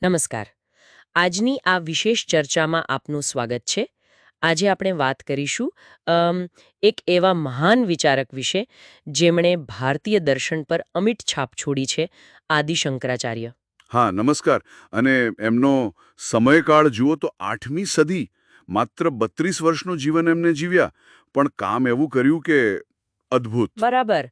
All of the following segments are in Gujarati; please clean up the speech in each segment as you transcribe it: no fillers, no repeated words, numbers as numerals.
નમસ્કાર. આજની આ વિશેષ ચર્ચામાં આપનું સ્વાગત છે. આજે આપણે વાત કરીશું એક એવા મહાન વિચારક વિશે જેમણે ભારતીય દર્શન પર અમિટ છાપ છોડી છે, આદિ શંકરાચાર્ય. હા, નમસ્કાર. અને એમનો સમયકાળ જુઓ તો 8મી સદી, માત્ર 32 વર્ષનું જીવન એમને જીવ્યા, પણ કામ એવું કર્યું કે અદ્ભુત. બરાબર.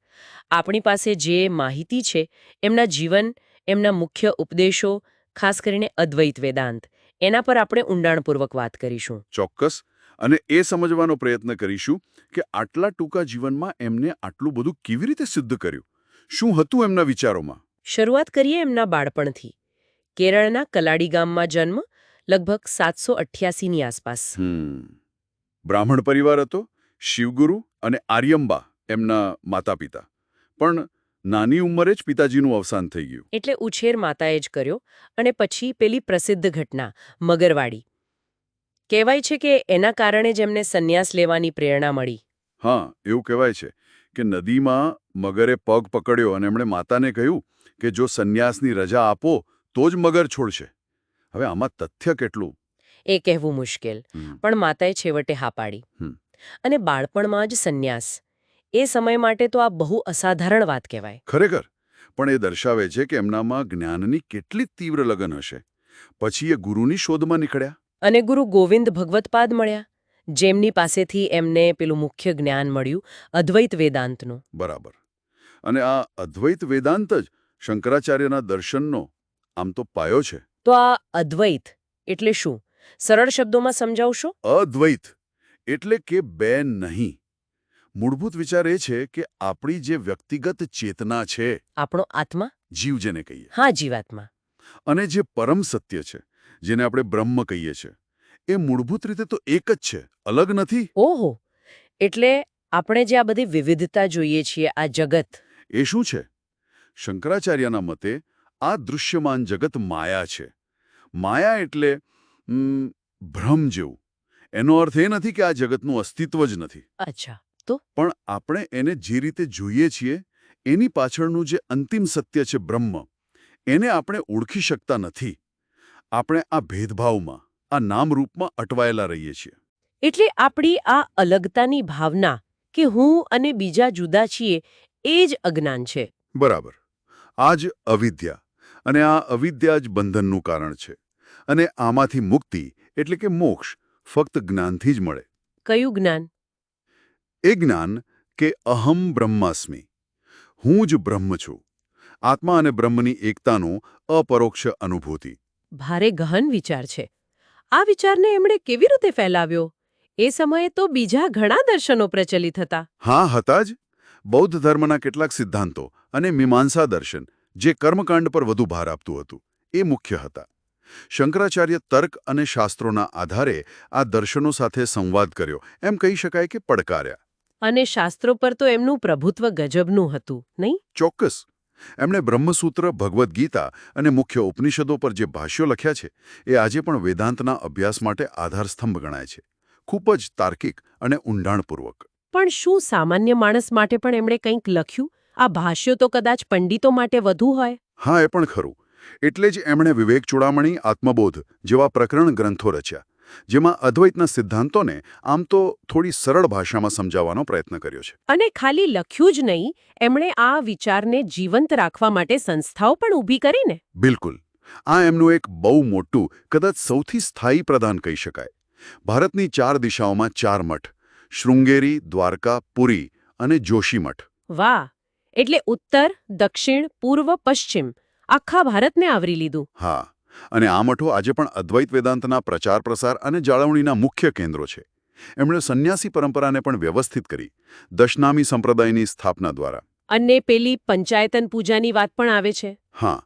આપણી પાસે જે માહિતી છે એમના જીવન, એમના મુખ્ય ઉપદેશો, ખાસ કરીને અદ્વૈત વેદાંત, એના પર આપણે ઊંડાણપૂર્વક વાત કરીશું. ચોક્કસ. અને એ સમજવાનો પ્રયત્ન કરીશું કે આટલા ટૂંકા જીવનમાં એમને આટલું બધું કેવી રીતે સિદ્ધ કર્યું. શું હતું એમના વિચારોમાં? શરૂઆત કરીએ એમના બાળપણથી. કેરળના કલાડી ગામમાં જન્મ, લગભગ 788ની આસપાસ. બ્રાહ્મણ પરિવાર હતો. શિવગુરુ અને આર્યંબા એમના માતા-પિતા. પણ નાની ઉંમરે જ પિતાજીનું અવસાન થઈ ગયું. એટલે ઉછેર માતાએ જ કર્યો. અને પછી પેલી પ્રસિદ્ધ ઘટના, મગરવાડી. કહેવાય છે કે એના કારણે જ એમને સંન્યાસ લેવાની પ્રેરણા મળી. હા, એવું કહેવાય છે કે નદીમાં મગરે પગ પકડ્યો અને એમણે માતાને કહ્યું કે જો સંન્યાસની રજા આપો તો જ મગર છોડશે. હવે આમાં તથ્ય કેટલું? એ કહેવું મુશ્કેલ, પણ માતાએ છેવટે હા પાડી. અને બાળપણમાં જ સંન્યાસ. એ સમય માટે તો આ બહુ અસાધારણ વાત કહેવાય. ખરેખર. પણ એ દર્શાવે છે કે એમનામાં જ્ઞાનની કેટલી તીવ્ર લગન હશે. પછી એ ગુરુની શોધમાં નીકળ્યા. અને ગુરુ ગોવિંદ ભગવતપાદ મળ્યા, જેમની પાસેથી એમને પેલું મુખ્ય જ્ઞાન મળ્યું, અદ્વૈત વેદાંતનું. બરાબર. અને આ અદ્વૈત વેદાંત જ શંકરાચાર્યના દર્શનનો આમ તો પાયો છે. તો આ અદ્વૈત એટલે શું? સરળ શબ્દોમાં સમજાવશો? અદ્વૈત એટલે કે બે નહીં. મૂળભૂત વિચાર એ છે કે આપણી જે વ્યક્તિગત ચેતના છે, આપણો આત્મા? જીવ જેને કહીએ, હા, જીવાત્મા. અને જે પરમ સત્ય છે, જેને આપણે બ્રહ્મ કહીએ છીએ, એ મૂળભૂત રીતે તો એક જ છે, અલગ નથી. ઓહો, એટલે આપણે જે આ બધી વિવિધતા જોઈએ છીએ, આ જગત, એ શું છે? શંકરાચાર્યના મતે આ દૃશ્યમાન જગત માયા છે. માયા એટલે ભ્રમ જેવું. એનો અર્થ એ નથી કે આ જગતનું અસ્તિત્વ જ નથી. અચ્છા, તો? પણ આપણે એને જે રીતે જોઈએ છીએ એની પાછળનું જે અંતિમ સત્ય છે બ્રહ્મ, એને આપણે ઓળખી શકતા નથી. આપણે આ ભેદભાવમાં, આ નામરૂપમાં અટવાયેલા રહીએ છીએ. એટલે આપણી આ અલગતાની ભાવના કે હું અને બીજા જુદા છીએ, એ જ અજ્ઞાન છે. બરાબર. આ જ અવિદ્યા. અને આ અવિદ્યા જ બંધનનું કારણ છે. અને આમાંથી મુક્તિ એટલે કે મોક્ષ ફક્ત જ્ઞાનથી જ મળે. કયું જ્ઞાન? એ જ્ઞાન કે અહમ બ્રહ્માસ્મિ, હું જ બ્રહ્મ છું. આત્મા અને બ્રહ્મની એકતાનું અપરોક્ષ અનુભૂતિ. ભારે ગહન વિચાર છે. આ વિચારને એમણે કેવી રીતે ફેલાવ્યો? એ સમયે તો બીજા ઘણા દર્શનો પ્રચલિત હતા. હા, હતા જ. બૌદ્ધ ધર્મના કેટલાક સિદ્ધાંતો અને મીમાંસા દર્શન, જે કર્મકાંડ પર વધુ ભાર આપતું હતું, એ મુખ્ય હતા. શંકરાચાર્ય તર્ક અને શાસ્ત્રોના આધારે આ દર્શનો સાથે સંવાદ કર્યો, એમ કહી શકાય કે પડકાર્યા. અને શાસ્ત્રો પર તો એમનું પ્રભુત્વ ગજબનું હતું, નહીં? ચોક્કસ. એમણે બ્રહ્મસૂત્ર, ભગવદ્ ગીતા અને મુખ્ય ઉપનિષદો પર જે ભાષ્યો લખ્યા છે, એ આજે પણ વેદાંતના અભ્યાસ માટે આધારસ્તંભ ગણાય છે. ખૂબ જ તાર્કિક અને ઊંડાણપૂર્વક. પણ શું સામાન્ય માણસ માટે પણ એમણે કંઈક લખ્યું? આ ભાષ્યો તો કદાચ પંડિતો માટે વધુ હોય. હા, એ પણ ખરું. એટલે જ એમણે વિવેક ચૂડામણી, આત્મબોધ જેવા પ્રકરણ ગ્રંથો રચ્યા, જેમાં અદ્વૈતના સિદ્ધાંતોને આમ તો થોડી સરળ ભાષામાં સમજાવવાનો પ્રયત્ન કર્યો છે. અને ખાલી લખ્યું જ નહીં, એમણે આ વિચારને જીવંત રાખવા માટે સંસ્થાઓ પણ ઊભી કરીને. બિલકુલ. આ એમનું એક બહુ મોટું, કદાચ સૌથી સ્થાયી પ્રદાન કહી શકાય. ભારતની 4 દિશાઓમાં 4 મઠ, શૃંગેરી, દ્વારકા, પુરી અને જોશીમઠ. વાહ! એટલે ઉત્તર, દક્ષિણ, પૂર્વ, પશ્ચિમ આખા ભારતને આવરી લીધું. હા, અને આ મઠો આજે પણ અદ્વૈત વેદાંતના પ્રચાર પ્રસાર અને જાળવણીના મુખ્ય કેન્દ્રો છે. એમણે સંન્યાસી પરંપરાને પણ વ્યવસ્થિત કરી, દશનામી સંપ્રદાયની સ્થાપના દ્વારા. અને પેલી પંચાયતન પૂજાની વાત પણ આવે છે. હા,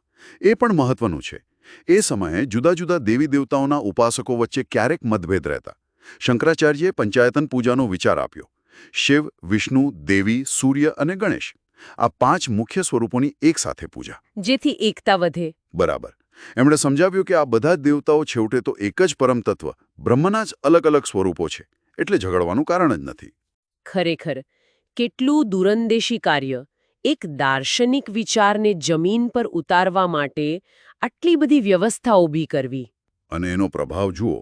એ પણ મહત્વનું છે. એ સમયે જુદા જુદા દેવી દેવતાઓના ઉપાસકો વચ્ચે ક્યારેક મતભેદ રહેતા. શંકરાચાર્યએ પંચાયતન પૂજાનો વિચાર આપ્યો. શિવ, વિષ્ણુ, દેવી, સૂર્ય અને ગણેશ, આ 5 મુખ્ય સ્વરૂપોની એકસાથે પૂજા. જેથી એકતા વધે. બરાબર. એમણે સમજાવ્યું કે આ બધા દેવતાઓ છેવટે તો એક જ પરમ તત્વ, બ્રહ્મના જ અલગ અલગ સ્વરૂપો છે, એટલે ઝઘડવાનું કારણ જ નથી. ખરેખર, કેટલું દૂરંદેશી કાર્ય! એક દાર્શનિક વિચારને જમીન પર ઉતારવા માટે આટલી બધી વ્યવસ્થા ઊભી કરવી. અને એનો પ્રભાવ જુઓ.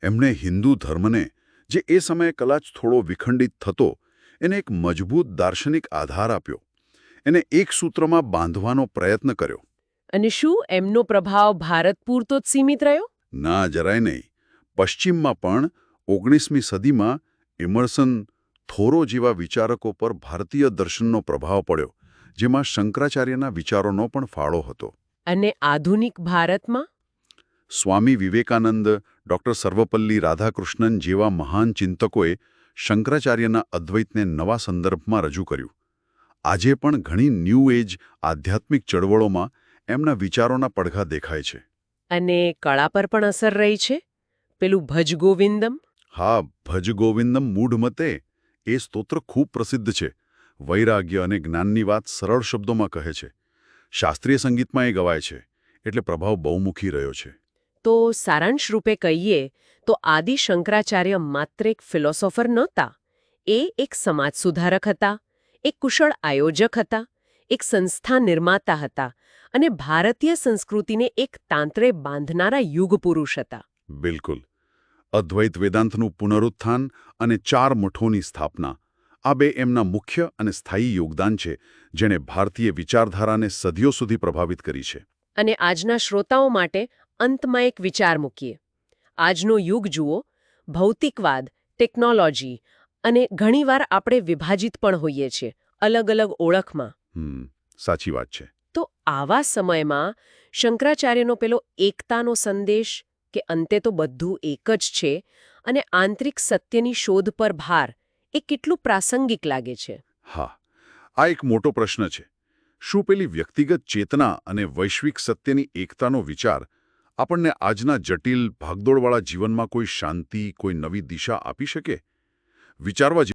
એમણે હિન્દુ ધર્મને, જે એ સમયે કદાચ થોડો વિખંડિત થતો, એને એક મજબૂત દાર્શનિક આધાર આપ્યો. એને એક સૂત્રમાં બાંધવાનો પ્રયત્ન કર્યો. અને શું એમનો પ્રભાવ ભારત પૂરતો જ સીમિત રહ્યો? ના, જરાય નહીં. પશ્ચિમમાં પણ 19મી સદીમાં ઇમર્સન, થોરો જેવા વિચારકો પર ભારતીય દર્શનનો પ્રભાવ પડ્યો, જેમાં શંકરાચાર્યના વિચારોનો પણ ફાળો હતો. અને આધુનિક ભારતમાં? સ્વામી વિવેકાનંદ, ડૉક્ટર સર્વપલ્લી રાધાકૃષ્ણન જેવા મહાન ચિંતકોએ શંકરાચાર્યના અદ્વૈતને નવા સંદર્ભમાં રજૂ કર્યું. આજે પણ ઘણી ન્યૂ એજ આધ્યાત્મિક ચળવળોમાં એમના વિચારોના પડઘા દેખાય છે. અને કળા પર પણ અસર રહી છે? પેલું ભજ ગોવિંદમ? હા, ભજ ગોવિંદમ મૂઢમતે એ સ્તોત્ર ખૂબ પ્રસિદ્ધ છે. વૈરાગ્ય અને જ્ઞાનની વાત સરળ શબ્દોમાં કહે છે. શાસ્ત્રીય સંગીતમાં એ ગવાય છે, એટલે પ્રભાવ બહુમુખી રહ્યો છે. તો સારાંશ રૂપે કહીએ તો આદિ શંકરાચાર્ય માત્ર એક ફિલોસોફર નહોતા. એ એક સમાજ સુધારક હતા, એક કુશળ આયોજક હતા, એક સંસ્થા નિર્માતા હતા અને ભારતીય સંસ્કૃતિને એક તાંત્રે બાંધનારા યુગ પુરુષ હતા. બિલકુલ. અદ્વૈત વેદાંતનું પુનરુત્થાન અને 4 મઠોની સ્થાપના, આ બે એમના મુખ્ય અને સ્થાયી યોગદાન છે, જેણે ભારતીય વિચારધારાને સદીઓ સુધી પ્રભાવિત કરી છે. અને આજના શ્રોતાઓ માટે અંતમાં એક વિચાર મૂકીએ. આજનો યુગ જુઓ, ભૌતિકવાદ, ટેકનોલોજી અને ઘણીવાર આપણે વિભાજિત પણ હોઈએ છીએ, અલગ અલગ ઓળખમાં. સાચી વાત છે. તો આવા સમયમાં શંકરાચાર્યનો પેલો એકતાનો સંદેશ, કે અંતે તો બધું એક જ છે, અને આંતરિક સત્યની શોધ પર ભાર, એ કેટલું પ્રાસંગિક લાગે છે? હા, આ એક મોટો પ્રશ્ન છે. શું પેલી વ્યક્તિગત ચેતના અને વૈશ્વિક સત્યની એકતાનો વિચાર આપણને આજના જટિલ, ભાગદોડવાળા જીવનમાં કોઈ શાંતિ, કોઈ નવી દિશા આપી શકે? વિચારવા